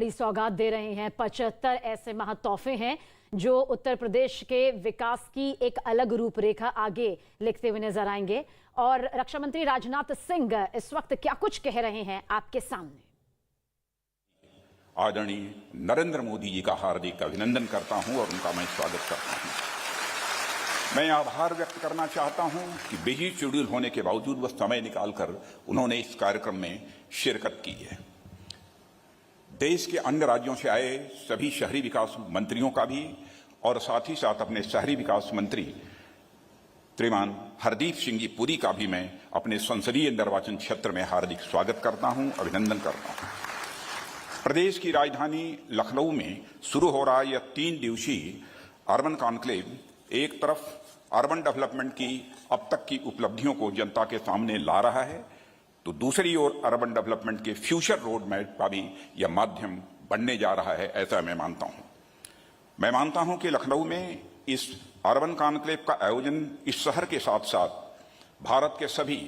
बड़ी सौगात दे रहे हैं। 75 ऐसे महातोहफे हैं जो उत्तर प्रदेश के विकास की एक अलग रूपरेखा आगे लिखते हुए नजर आएंगे। और रक्षा मंत्री राजनाथ सिंह इस वक्त क्या कुछ कह रहे हैं आपके सामने। आदरणीय नरेंद्र मोदी जी का हार्दिक अभिनंदन करता हूं और उनका मैं स्वागत करता हूं। मैं आभार व्यक्त करना चाहता हूं कि बिजी शेड्यूल होने के बावजूद वह समय निकालकर उन्होंने इस कार्यक्रम में शिरकत की है। देश के अन्य राज्यों से आए सभी शहरी विकास मंत्रियों का भी और साथ ही साथ अपने शहरी विकास मंत्री श्रीमान हरदीप सिंह जी पुरी का भी मैं अपने संसदीय निर्वाचन क्षेत्र में हार्दिक स्वागत करता हूं, अभिनंदन करता हूं। प्रदेश की राजधानी लखनऊ में शुरू हो रहा यह 3 दिवसीय अर्बन कॉन्क्लेव एक तरफ अर्बन डेवलपमेंट की अब तक की उपलब्धियों को जनता के सामने ला रहा है, तो दूसरी ओर अर्बन डेवलपमेंट के फ्यूचर रोड मैप का भी यह माध्यम बनने जा रहा है, ऐसा मैं मानता हूं। मैं मानता हूं कि लखनऊ में इस अर्बन कॉन्क्लेव का आयोजन इस शहर के साथ साथ भारत के सभी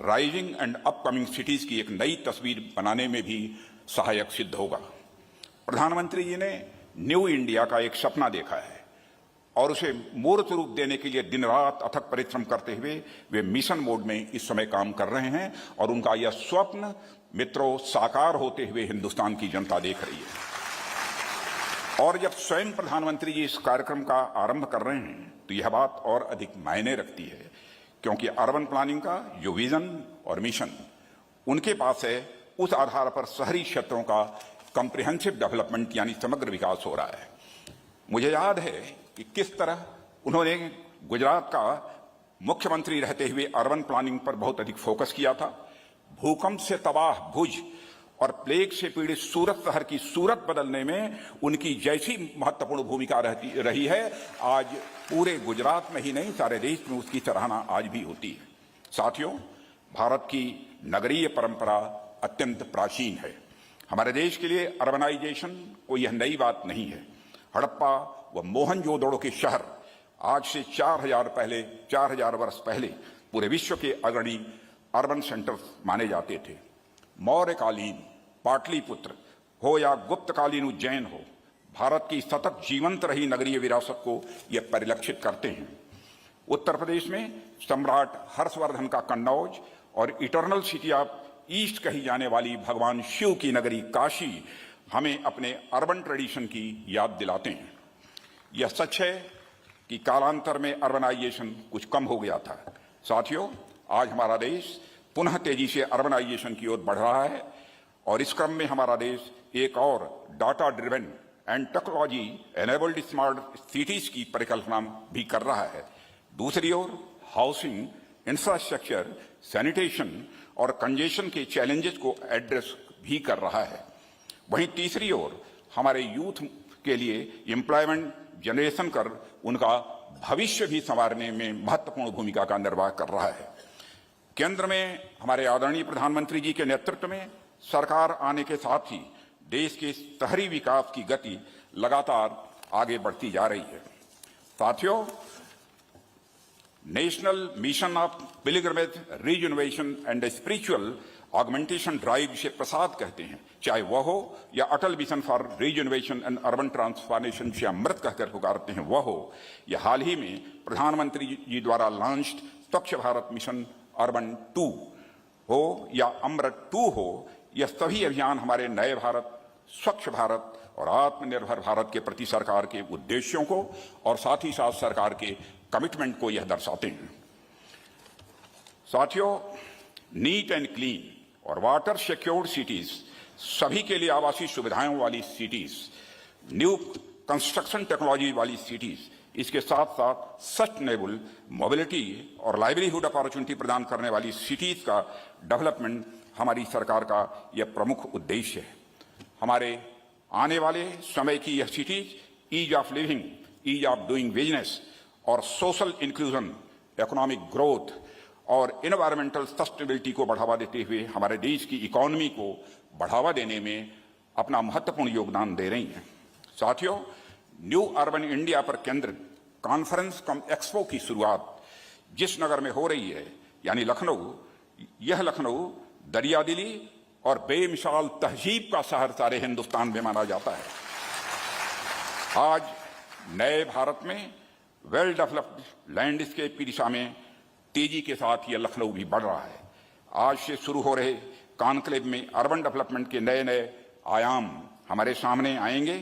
राइजिंग एंड अपकमिंग सिटीज की एक नई तस्वीर बनाने में भी सहायक सिद्ध होगा। प्रधानमंत्री जी ने न्यू इंडिया का एक सपना देखा है और उसे मूर्त रूप देने के लिए दिन रात अथक परिश्रम करते हुए वे मिशन मोड में इस समय काम कर रहे हैं और उनका यह स्वप्न मित्रों साकार होते हुए हिंदुस्तान की जनता देख रही है। और जब स्वयं प्रधानमंत्री जी इस कार्यक्रम का आरंभ कर रहे हैं तो यह बात और अधिक मायने रखती है, क्योंकि अर्बन प्लानिंग का जो विजन और मिशन उनके पास है, उस आधार पर शहरी क्षेत्रों का कॉम्प्रिहेंसिव डेवलपमेंट यानी समग्र विकास हो रहा है। मुझे याद है कि किस तरह उन्होंने गुजरात का मुख्यमंत्री रहते हुए अर्बन प्लानिंग पर बहुत अधिक फोकस किया था। भूकंप से तबाह भुज और प्लेग से पीड़ित सूरत शहर की सूरत बदलने में उनकी जैसी महत्वपूर्ण भूमिका रही है, आज पूरे गुजरात में ही नहीं सारे देश में उसकी सराहना आज भी होती है। साथियों, भारत की नगरीय परंपरा अत्यंत प्राचीन है। हमारे देश के लिए अर्बनाइजेशन कोई यह नई बात नहीं है। हड़प्पा व मोहनजोदड़ो के शहर आज से 4000 वर्ष पहले पूरे विश्व के अग्रणी अर्बन सेंटर्स माने जाते थे। मौर्यकालीन पाटलिपुत्र हो या गुप्तकालीन उज्जैन हो, भारत की सतत जीवंत रही नगरीय विरासत को ये परिलक्षित करते हैं। उत्तर प्रदेश में सम्राट हर्षवर्धन का कन्नौज और इटर्नल सिटी ऑफ ईस्ट कही जाने वाली भगवान शिव की नगरी काशी हमें अपने अर्बन ट्रेडिशन की याद दिलाते हैं। यह सच है कि कालांतर में अर्बनाइजेशन कुछ कम हो गया था। साथियों, आज हमारा देश पुनः तेजी से अर्बनाइजेशन की ओर बढ़ रहा है और इस क्रम में हमारा देश एक और data driven and technology enabled smart cities की परिकल्पना भी कर रहा है। दूसरी ओर हाउसिंग, इंफ्रास्ट्रक्चर, सैनिटेशन और कंजेशन के चैलेंजेस को एड्रेस भी कर रहा है। वहीं तीसरी ओर हमारे यूथ के लिए एम्प्लॉयमेंट जनरेशन कर उनका भविष्य भी संवारने में महत्वपूर्ण भूमिका का निर्वाह कर रहा है। केंद्र में हमारे आदरणीय प्रधानमंत्री जी के नेतृत्व में सरकार आने के साथ ही देश के शहरी विकास की गति लगातार आगे बढ़ती जा रही है। साथियों, national mission of pilgrimage regeneration and spiritual augmentation drive से प्रसाद कहते हैं, चाहे वह हो या Atal mission for regeneration and urban transformation से अमृत कहकर पुकारते हैं वह हो, या हाल ही में प्रधानमंत्री जी द्वारा लॉन्च्ड स्वच्छ भारत मिशन अर्बन 2 हो या अमृत 2 हो, यह सभी अभियान हमारे नए भारत, स्वच्छ भारत और आत्मनिर्भर भारत के प्रति सरकार के उद्देश्यों को और साथ ही साथ सरकार के कमिटमेंट को यह दर्शाते हैं। साथियों, नीट एंड क्लीन और वाटर सिक्योर्ड सिटीज, सभी के लिए आवासीय सुविधाओं वाली सिटीज, न्यू कंस्ट्रक्शन टेक्नोलॉजी वाली सिटीज, इसके साथ साथ सस्टेनेबल मोबिलिटी और लाइवलीहुड अपॉर्चुनिटी प्रदान करने वाली सिटीज का डेवलपमेंट हमारी सरकार का यह प्रमुख उद्देश्य है। हमारे आने वाले समय की यह cities ease of living, ease of doing business और सोशल इंक्लूजन, इकोनॉमिक ग्रोथ और एनवायरमेंटल सस्टेनेबिलिटी को बढ़ावा देते हुए हमारे देश की इकोनॉमी को बढ़ावा देने में अपना महत्वपूर्ण योगदान दे रही हैं। साथियों, न्यू अर्बन इंडिया पर केंद्रित कॉन्फ्रेंस कम एक्सपो की शुरुआत जिस नगर में हो रही है यानी लखनऊ, यह लखनऊ दरियादिली और बेमिसाल तहजीब का शहर सारे हिंदुस्तान में माना जाता है। आज नए भारत में वेल डेवलप्ड लैंडस्केप की दिशा में तेजी के साथ ये लखनऊ भी बढ़ रहा है। आज से शुरू हो रहे कॉन्क्लेव में अर्बन डेवलपमेंट के नए नए आयाम हमारे सामने आएंगे।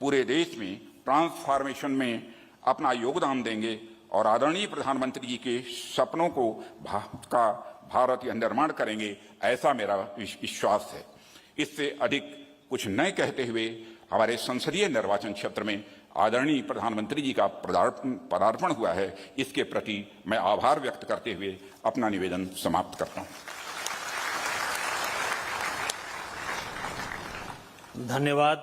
पूरे देश में ट्रांसफॉर्मेशन में अपना योगदान देंगे और आदरणीय प्रधानमंत्री जी के सपनों को भारत का निर्माण करेंगे, ऐसा मेरा विश्वास है। इससे अधिक कुछ न कहते हुए हमारे संसदीय निर्वाचन क्षेत्र में आदरणीय प्रधानमंत्री जी का पदार्पण हुआ है, इसके प्रति मैं आभार व्यक्त करते हुए अपना निवेदन समाप्त करता हूं। धन्यवाद।